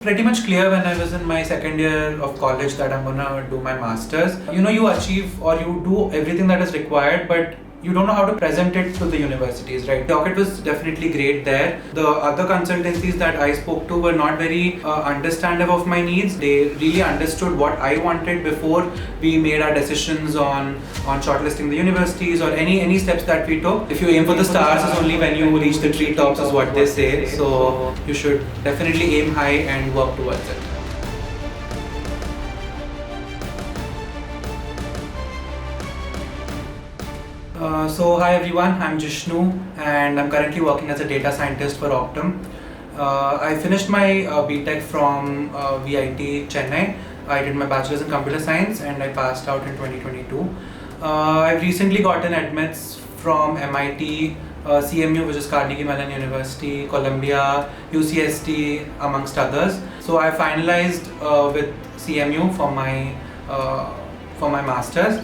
Pretty much clear when I was in my second year of college that I'm gonna do my masters. You achieve or you do everything that is required, but you don't know how to present it to the universities, right? Yocket was definitely great there. The other consultancies that I spoke to were not very understanding of my needs. They really understood what I wanted before we made our decisions on shortlisting the universities or any steps that we took. If you aim for the stars, is only when you reach the treetops, is what they say. So you should definitely aim high and work towards it. So hi everyone, I'm Jishnu and I'm currently working as a data scientist for Optum. I finished my BTech from VIT Chennai. I did my bachelor's in computer science and I passed out in 2022. I've recently gotten admits from MIT, CMU, which is Carnegie Mellon University, Columbia, UCST, amongst others. So I finalized with CMU for my masters.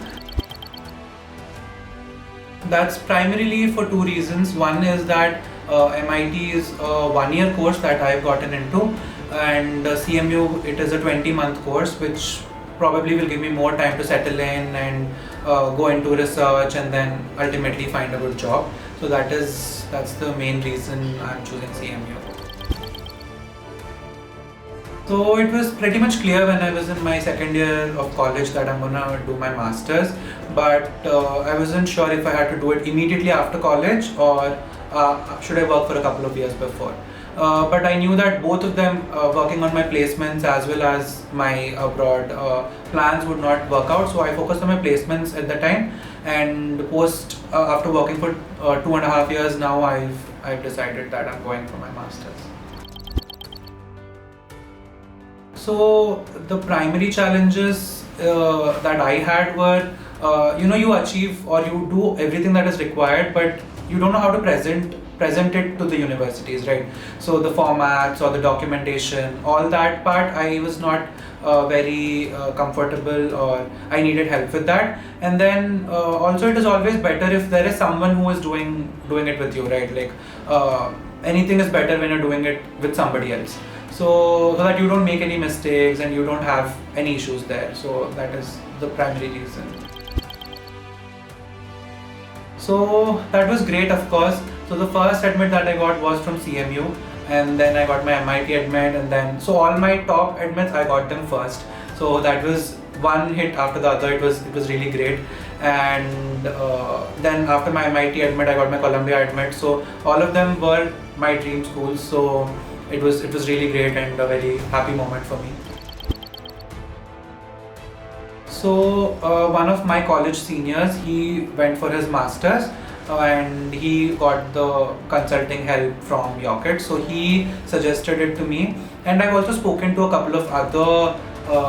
That's primarily for two reasons. One is that MIT is a one-year course that I've gotten into, and CMU, it is a 20-month course, which probably will give me more time to settle in and go into research and then ultimately find a good job. So that's the main reason I'm choosing CMU. So it was pretty much clear when I was in my second year of college that I'm gonna do my masters, but I wasn't sure if I had to do it immediately after college or should I work for a couple of years before. But I knew that both of them, working on my placements as well as my abroad plans, would not work out. So I focused on my placements at the time, and after working for 2.5 years now, I've decided that I'm going for my masters. So the primary challenges that I had were, you achieve or you do everything that is required, but you don't know how to present it to the universities, right? So the formats or the documentation, all that part, I was not very comfortable, or I needed help with that. And then also it is always better if there is someone who is doing it with you, right? Like anything is better when you're doing it with somebody else. So that you don't make any mistakes and you don't have any issues there. So that is the primary reason. So that was great, of course. So the first admit that I got was from CMU, and then I got my MIT admit, and then so all my top admits I got them first. So that was one hit after the other. It was really great. And then after my MIT admit, I got my Columbia admit. So all of them were my dream schools. So it was really great and a very happy moment for me. So one of my college seniors, he went for his masters and he got the consulting help from Yocket. So he suggested it to me, and I've also spoken to a couple of other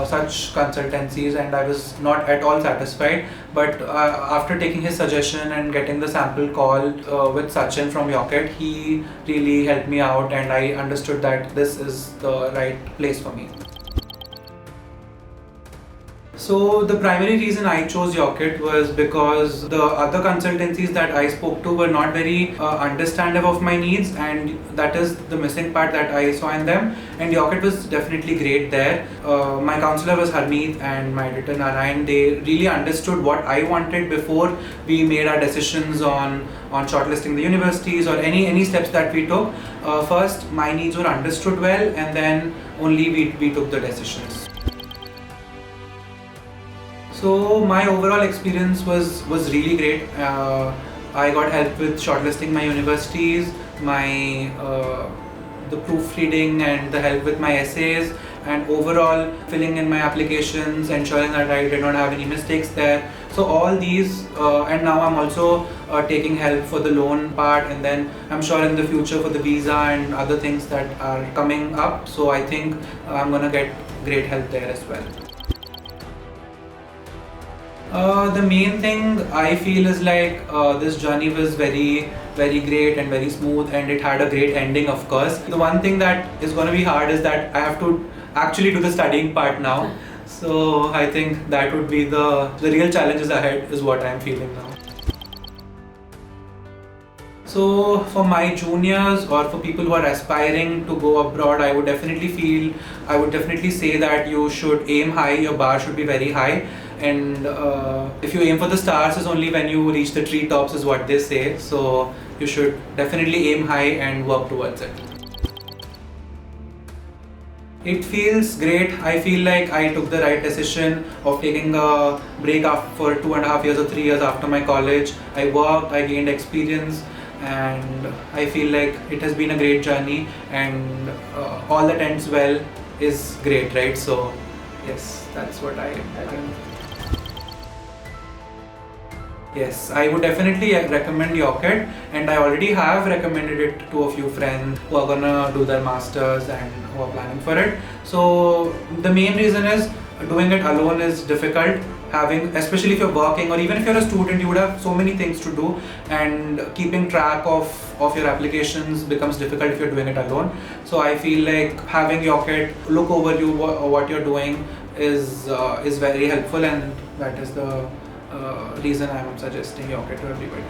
such consultancies, and I was not at all satisfied. But after taking his suggestion and getting the sample call with Sachin from Yocket, he really helped me out, and I understood that this is the right place for me. So the primary reason I chose Yocket was because the other consultancies that I spoke to were not very understanding of my needs, and that is the missing part that I saw in them. And Yocket was definitely great there. My counselor was Harmeet and my editor Narayan. They really understood what I wanted before we made our decisions on shortlisting the universities or any steps that we took. First, my needs were understood well, and then only we took the decisions. So my overall experience was really great. I got help with shortlisting my universities, the proofreading and the help with my essays, and overall filling in my applications, ensuring that I did not have any mistakes there. So all these, and now I'm also taking help for the loan part, and then I'm sure in the future for the visa and other things that are coming up. So I think I'm gonna get great help there as well. The main thing I feel is like this journey was very great and very smooth, and it had a great ending, of course. The one thing that is going to be hard is that I have to actually do the studying part now. So I think that would be the real challenges ahead is what I'm feeling now. So for my juniors or for people who are aspiring to go abroad, I would definitely say that you should aim high, your bar should be very high. And if you aim for the stars is only when you reach the treetops is what they say. So you should definitely aim high and work towards it. It feels great. I feel like I took the right decision of taking a break for 2.5 years or 3 years after my college. I worked, I gained experience, and I feel like it has been a great journey, and all that ends well is great, right? So yes, that's what I think. Yes, I would definitely recommend Yocket, and I already have recommended it to a few friends who are gonna do their masters and who are planning for it. So the main reason is doing it alone is difficult. Especially if you're working or even if you're a student, you would have so many things to do, and keeping track of your applications becomes difficult if you're doing it alone. So I feel like having Yocket look over you what you're doing is very helpful, and that is the reason I'm suggesting Yocket to everybody.